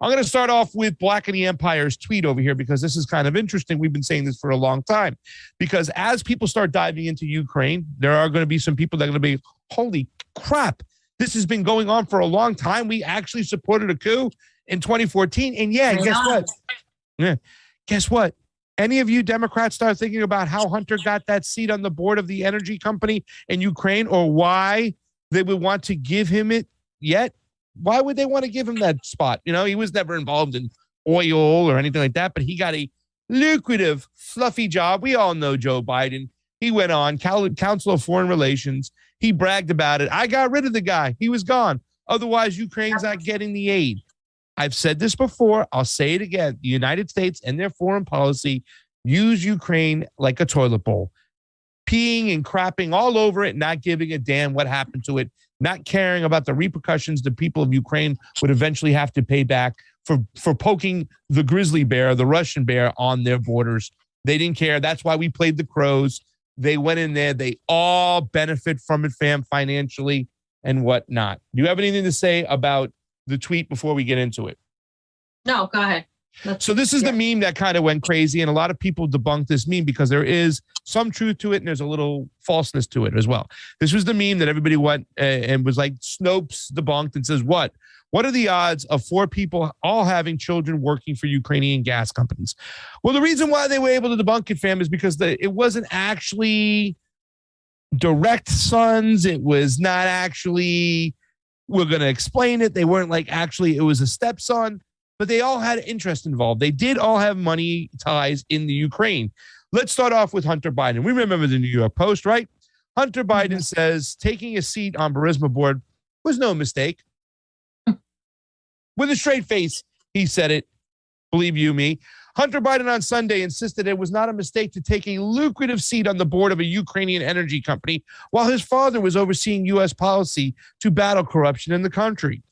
I'm going to start off with Black and the Empire's tweet over here because this is kind of interesting. We've been saying this for a long time because as people start diving into Ukraine, there are going to be some people that are going to be, holy crap, this has been going on for a long time. We actually supported a coup in 2014. And guess what? Any of you Democrats start thinking about how Hunter got that seat on the board of the energy company in Ukraine or why they would want to give him it yet? Why would they want to give him that spot? You know, he was never involved in oil or anything like that, but he got a lucrative, fluffy job. We all know Joe Biden. He went on Council of Foreign Relations. He bragged about it. I got rid of the guy. He was gone. Otherwise, Ukraine's not getting the aid. I've said this before. I'll say it again. The United States and their foreign policy use Ukraine like a toilet bowl, peeing and crapping all over it, not giving a damn what happened to it, not caring about the repercussions the people of Ukraine would eventually have to pay back for poking the grizzly bear, the Russian bear, on their borders. They didn't care. That's why we played the crows. They went in there. They all benefit from it, fam, financially and whatnot. Do you have anything to say about the tweet before we get into it? No, go ahead. So this is the meme that kind of went crazy, and a lot of people debunked this meme because there is some truth to it and there's a little falseness to it as well. This was the meme that everybody went and was like, Snopes debunked and says, what are the odds of 4 people all having children working for Ukrainian gas companies? Well, the reason why they were able to debunk it, fam, is because it wasn't actually direct sons. It was not actually, we're going to explain it. They weren't like actually, it was a stepson. But they all had interest involved. They did all have money ties in the Ukraine. Let's start off with Hunter Biden. We remember the New York Post, right? Hunter Biden says taking a seat on Burisma board was no mistake. With a straight face, he said it. Believe you me. Hunter Biden on Sunday insisted it was not a mistake to take a lucrative seat on the board of a Ukrainian energy company while his father was overseeing U.S. policy to battle corruption in the country.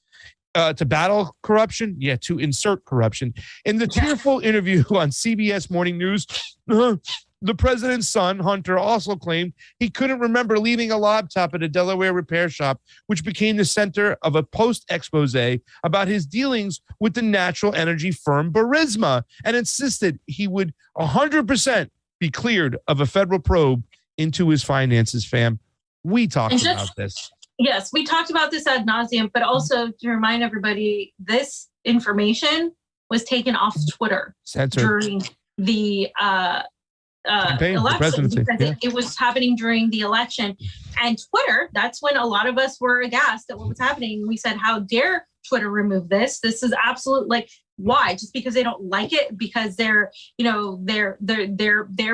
To battle corruption? Yeah, to insert corruption. In the tearful interview on CBS Morning News, the president's son, Hunter, also claimed he couldn't remember leaving a laptop at a Delaware repair shop, which became the center of a post-expose about his dealings with the natural energy firm Burisma, and insisted he would 100% be cleared of a federal probe into his finances, fam. We talked about this. Yes, we talked about this ad nauseum, but also to remind everybody, this information was taken off Twitter during the campaign, election because it was happening during the election. And Twitter, that's when a lot of us were aghast at what was happening. We said, how dare Twitter remove this? This is absolute, like, why? Just because they don't like it? Because their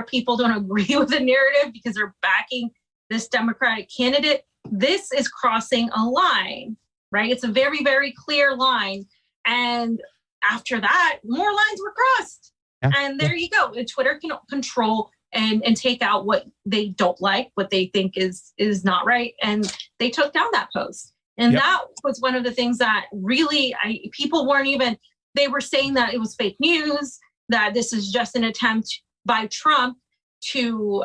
people don't agree with the narrative because they're backing this Democratic candidate? This is crossing a line, right? It's a very, very clear line. And after that, more lines were crossed. Yeah. And there you go. Twitter can control and take out what they don't like, what they think is not right. And they took down that post. And that was one of the things that really, people weren't even, they were saying that it was fake news, that this is just an attempt by Trump to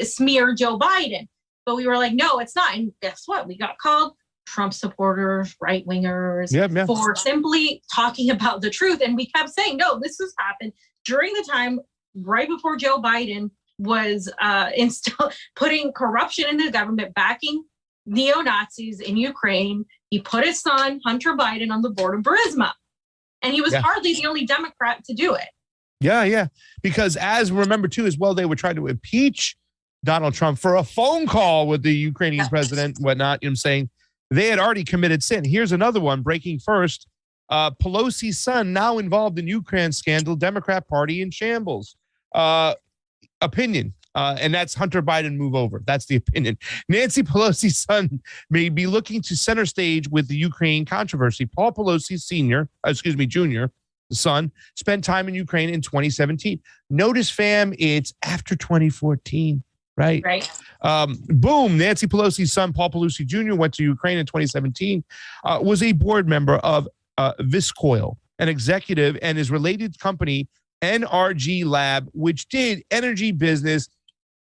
smear Joe Biden. But we were like, no, it's not. And guess what? We got called Trump supporters, right-wingers for simply talking about the truth. And we kept saying, no, this has happened during the time right before Joe Biden was putting corruption in the government, backing neo-Nazis in Ukraine. He put his son, Hunter Biden, on the board of Burisma. And he was hardly the only Democrat to do it. Yeah. Because as remember, too, as well, they were trying to impeach Donald Trump for a phone call with the Ukrainian president and whatnot. You know what I'm saying? They had already committed sin. Here's another one breaking first. Pelosi's son now involved in Ukraine scandal, Democrat Party in shambles. Opinion. And that's Hunter Biden move over. That's the opinion. Nancy Pelosi's son may be looking to center stage with the Ukraine controversy. Paul Pelosi Jr., the son, spent time in Ukraine in 2017. Notice, fam, it's after 2014. Right. Boom. Nancy Pelosi's son, Paul Pelosi Jr., went to Ukraine in 2017, was a board member of Viscoil, an executive, and his related company, NRG Lab, which did energy business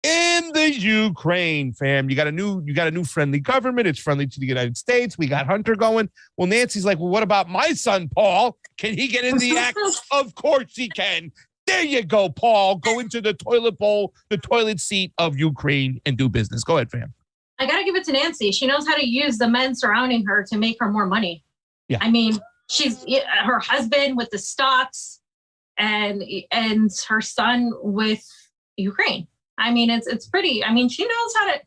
in in the Ukraine, fam. You got a new friendly government. It's friendly to the United States. We got Hunter going. Well, Nancy's like, well, what about my son, Paul? Can he get in the act? Of course he can. There you go, Paul. Go into the toilet bowl, the toilet seat of Ukraine and do business. Go ahead, fam. I got to give it to Nancy. She knows how to use the men surrounding her to make her more money. Yeah. I mean, she's her husband with the stocks and her son with Ukraine. I mean, it's pretty. I mean, she knows how to.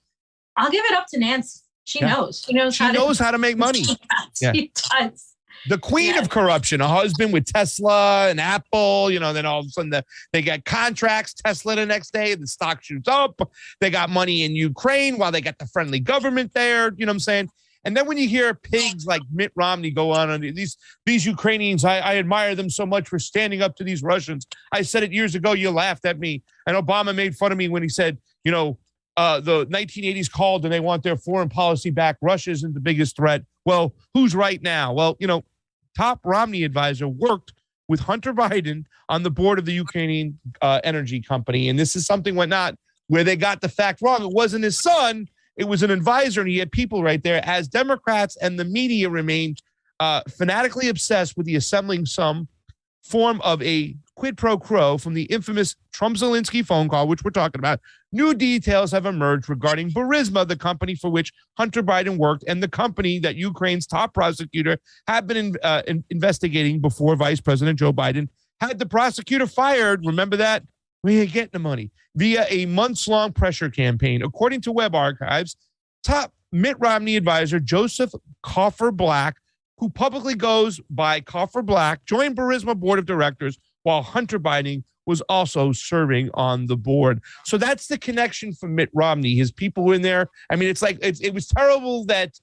I'll give it up to Nancy. She knows. She knows how to make money. She does. The queen of corruption, a husband with Tesla and Apple, then all of a sudden they get contracts, Tesla the next day, the stock shoots up. They got money in Ukraine while they got the friendly government there. You know what I'm saying? And then when you hear pigs like Mitt Romney go on these Ukrainians, I admire them so much for standing up to these Russians. I said it years ago. You laughed at me. And Obama made fun of me when he said, the 1980s called and they want their foreign policy back. Russia isn't the biggest threat. Well, who's right now? Well, top Romney advisor worked with Hunter Biden on the board of the Ukrainian energy company. And this is something where they got the fact wrong. It wasn't his son. It was an advisor, and he had people right there. As Democrats and the media remained fanatically obsessed with the assembling some form of a quid pro quo from the infamous Trump-Zelensky phone call, which we're talking about, new details have emerged regarding Burisma, the company for which Hunter Biden worked, and the company that Ukraine's top prosecutor had been investigating before Vice President Joe Biden had the prosecutor fired. Remember that? We ain't getting the money via a months-long pressure campaign. According to Web Archives, top Mitt Romney advisor Joseph Coffer Black, who publicly goes by Coffer Black, joined Burisma board of directors while Hunter Biden was also serving on the board. So that's the connection for Mitt Romney. His people were in there. I mean, it was terrible that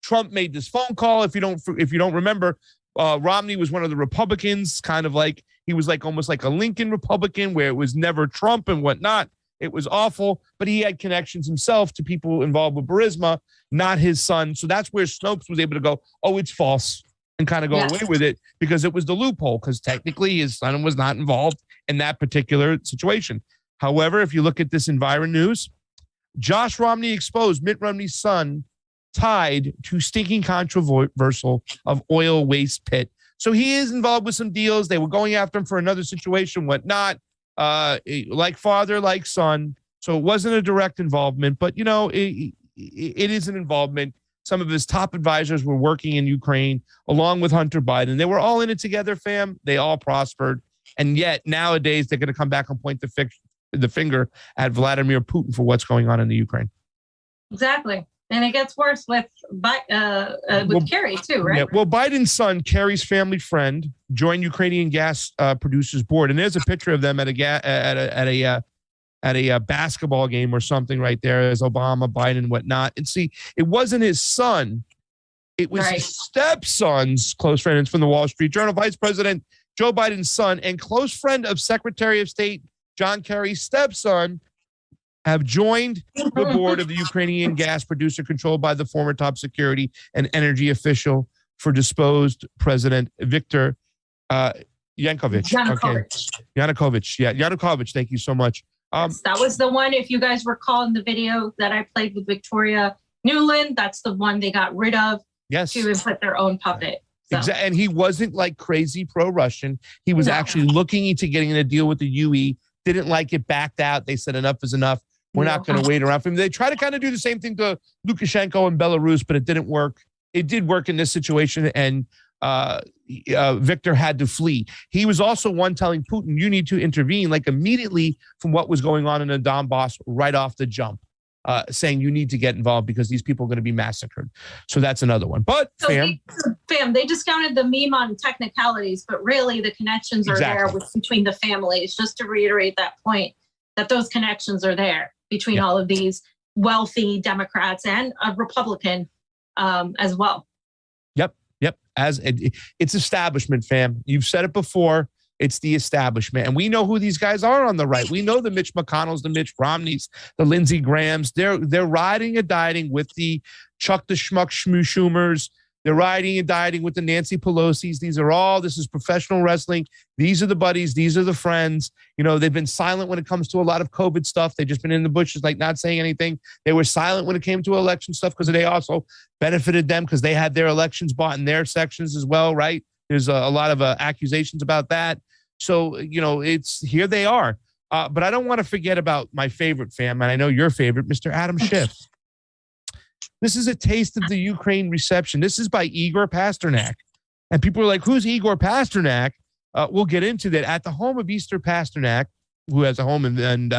Trump made this phone call. If you don't remember, Romney was one of the Republicans, kind of like he was like almost like a Lincoln Republican, where it was never Trump and whatnot. It was awful, but he had connections himself to people involved with Burisma, not his son. So that's where Snopes was able to go, oh, it's false, and kind of go away with it because it was the loophole, because technically his son was not involved in that particular situation. However, if you look at this Environ News, Josh Romney exposed Mitt Romney's son tied to stinking controversial of oil waste pit. So he is involved with some deals. They were going after him for another situation, whatnot, like father, like son. So it wasn't a direct involvement, but, it is an involvement. Some of his top advisors were working in Ukraine along with Hunter Biden. They were all in it together, fam. They all prospered. And yet nowadays they're going to come back and point the finger at Vladimir Putin for what's going on in the Ukraine. Exactly. And it gets worse with Kerry too, right? Yeah. Well, Biden's son, Kerry's family friend, joined Ukrainian gas producers board, and there's a picture of them at a basketball game or something right there, as Obama, Biden, and whatnot. And see, it wasn't his son; it was his stepson's close friend. It's from the Wall Street Journal. Vice President Joe Biden's son and close friend of Secretary of State John Kerry's stepson have joined the board of the Ukrainian gas producer controlled by the former top security and energy official for disposed President Viktor Yanukovych. Okay. Yanukovych. Yeah, Yanukovych. Thank you so much. That was the one, if you guys recall in the video that I played with Victoria Nuland, that's the one they got rid of to put their own puppet. So. And he wasn't like crazy pro-Russian. He was actually looking into getting in a deal with the UE, didn't like it, backed out. They said enough is enough. We're not going to wait around for him. They try to kind of do the same thing to Lukashenko in Belarus, but it didn't work. It did work in this situation, and Victor had to flee. He was also one telling Putin, you need to intervene, like immediately from what was going on in the Donbass right off the jump, saying you need to get involved because these people are going to be massacred. So that's another one. But they discounted the meme on technicalities, but really the connections are there between the families. Just to reiterate that point, that those connections are there between all of these wealthy Democrats and a Republican as well. Yep. It's establishment, fam. You've said it before. It's the establishment. And we know who these guys are on the right. We know the Mitch McConnells, the Mitch Romneys, the Lindsey Grahams. They're riding and dining with the Chuck the Schmuck Schumers, They're riding and dieting with the Nancy Pelosi's. This is professional wrestling. These are the buddies. These are the friends. You know, they've been silent when it comes to a lot of COVID stuff. They've just been in the bushes, like not saying anything. They were silent when it came to election stuff because they also benefited them because they had their elections bought in their sections as well, right? There's a lot of accusations about that. So, you know, it's here they are. But I don't want to forget about my favorite fam, and I know your favorite, Mr. Adam Schiff. This is a taste of the Ukraine reception. This is by Igor Pasternak. And people are like, who's Igor Pasternak? We'll get into that. At the home of Easter Pasternak, who has a home in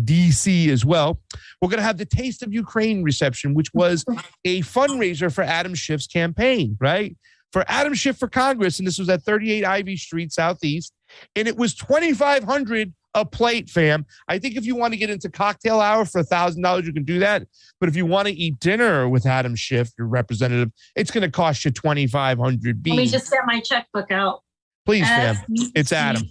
D.C. as well, we're going to have the Taste of Ukraine reception, which was a fundraiser for Adam Schiff's campaign, right? For Adam Schiff for Congress. And this was at 38 Ivy Street, Southeast. And it was $2,500 a plate, fam. I think if you want to get into cocktail hour for $1,000, you can do that. But if you want to eat dinner with Adam Schiff, your representative, it's going to cost you $2,500. Let me just get my checkbook out. Please, fam. It's Adam.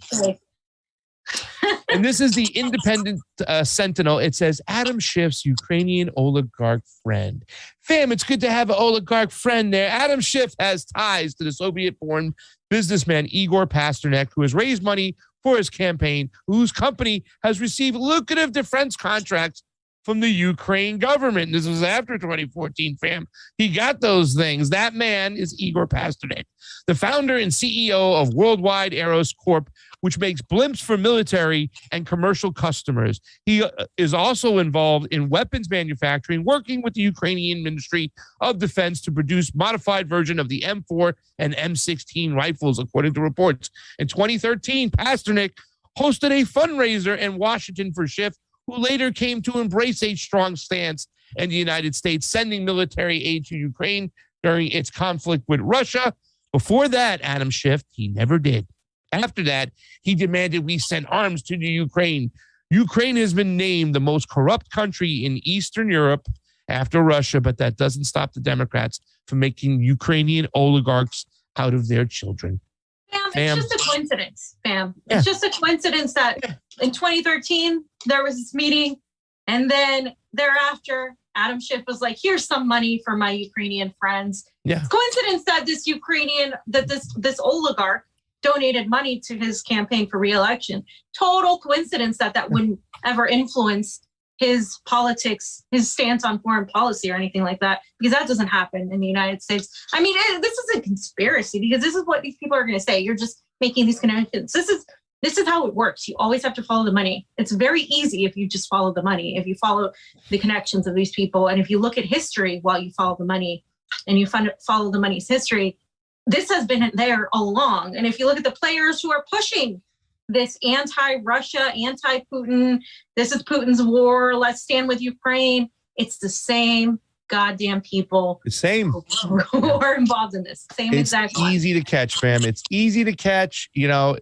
And this is the Independent Sentinel. It says, Adam Schiff's Ukrainian oligarch friend. Fam, it's good to have an oligarch friend there. Adam Schiff has ties to the Soviet-born businessman Igor Pasternak, who has raised money for his campaign, whose company has received lucrative defense contracts from the Ukraine government. This was after 2014, fam. He got those things. That man is Igor Pasternak, the founder and CEO of Worldwide Aeros Corp, which makes blimps for military and commercial customers. He is also involved in weapons manufacturing, working with the Ukrainian Ministry of Defense to produce modified version of the M4 and M16 rifles, according to reports. In 2013, Pasternak hosted a fundraiser in Washington for Schiff, who later came to embrace a strong stance in the United States, sending military aid to Ukraine during its conflict with Russia. Before that, Adam Schiff, he never did. After that, he demanded we send arms to the Ukraine. Ukraine has been named the most corrupt country in Eastern Europe after Russia, but that doesn't stop the Democrats from making Ukrainian oligarchs out of their children. Fam, it's just a coincidence, fam. Yeah. It's just a coincidence that in 2013, there was this meeting, and then thereafter, Adam Schiff was like, here's some money for my Ukrainian friends. Yeah. It's coincidence that this oligarch donated money to his campaign for re-election. Total coincidence that wouldn't ever influence his politics, his stance on foreign policy or anything like that, because that doesn't happen in the United States. I mean, this is a conspiracy, because this is what these people are going to say. You're just making these connections. This is how it works. You always have to follow the money. It's very easy if you just follow the money, if you follow the connections of these people. And if you look at history while you follow the money and you follow the money's history, this has been there all along. And if you look at the players who are pushing this anti-Russia, anti-Putin, this is Putin's war, let's stand with Ukraine, it's the same goddamn people. The same. Who are involved in this. Same exact one. It's easy to catch, fam. It's easy to catch. You know,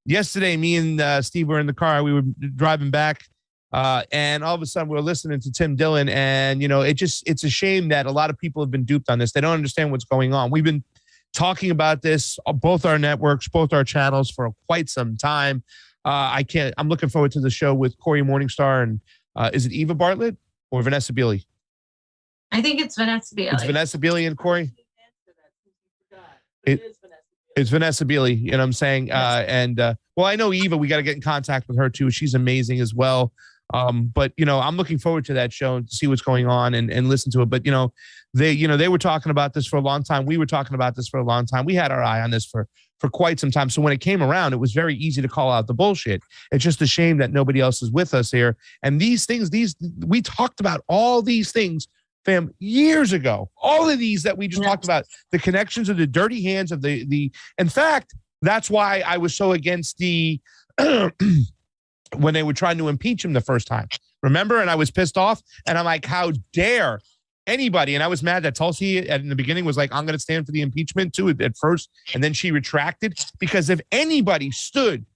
yesterday, me and Steve were in the car. We were driving back. And all of a sudden we were listening to Tim Dillon. And, you know, it's a shame that a lot of people have been duped on this. They don't understand what's going on. We've been talking about this, both our networks, both our channels, for quite some time. I'm looking forward to the show with Corey Morningstar and is it Eva Bartlett or Vanessa Beeley? I think it's Vanessa Beeley. It's Vanessa Beeley and Corey. It's Vanessa Beeley, you know what I'm saying? Yes. Well, I know Eva, we got to get in contact with her too. She's amazing as well. But, you know, I'm looking forward to that show and to see what's going on and listen to it. But, you know, they were talking about this for a long time. We were talking about this for a long time. We had our eye on this for quite some time. So when it came around, it was very easy to call out the bullshit. It's just a shame that nobody else is with us here. And these things, we talked about all these things, fam, years ago. All of these that we just talked about, the connections of the dirty hands of the. In fact, that's why I was so against the when they were trying to impeach him the first time. Remember? And I was pissed off. And I'm like, how dare anybody? And I was mad that Tulsi in the beginning was like, I'm going to stand for the impeachment too at first. And then she retracted, because if anybody stood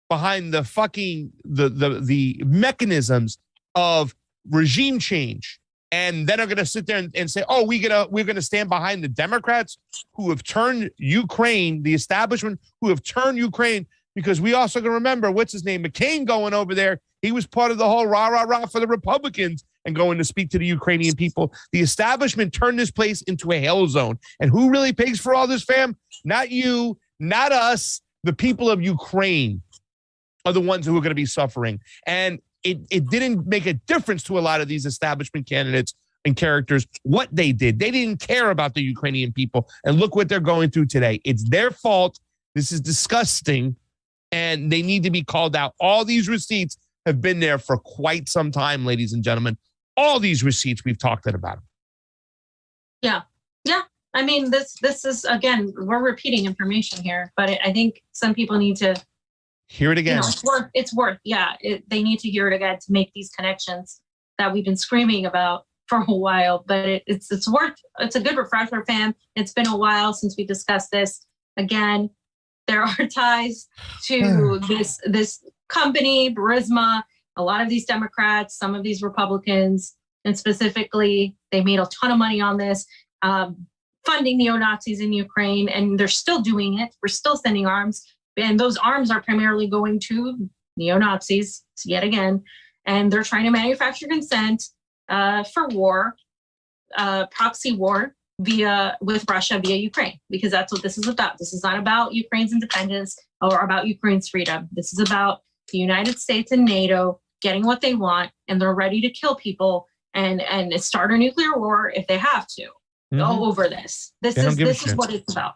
behind the fucking the mechanisms of regime change, and then are going to sit there and say, oh, we're going to stand behind the Democrats who have turned Ukraine, the establishment who have turned Ukraine, because we also going to remember, what's his name, McCain going over there. He was part of the whole rah, rah, rah for the Republicans. and going to speak to the Ukrainian people. The establishment turned this place into a hell zone. And who really pays for all this, fam? Not you, not us. The people of Ukraine are the ones who are going to be suffering. And it didn't make a difference to a lot of these establishment candidates and characters what they did. They didn't care about the Ukrainian people. And look what they're going through today. It's their fault. This is disgusting. And they need to be called out. All these receipts have been there for quite some time, ladies and gentlemen. All these receipts, we've talked about them. Yeah. Yeah. I mean, this is, again, we're repeating information here, but I think some people need to hear it again. They need to hear it again to make these connections that we've been screaming about for a while. But it's a good refresher, fam. It's been a while since we discussed this. Again, there are ties to this company, Burisma, a lot of these Democrats, some of these Republicans, and specifically, they made a ton of money on this, funding neo-Nazis in Ukraine, and they're still doing it. We're still sending arms, and those arms are primarily going to neo-Nazis, yet again, and they're trying to manufacture consent for war, proxy war with Russia via Ukraine, because that's what this is about. This is not about Ukraine's independence or about Ukraine's freedom. This is about the United States and NATO getting what they want, and they're ready to kill people and start a nuclear war if they have to. Go over this. This is what it's about.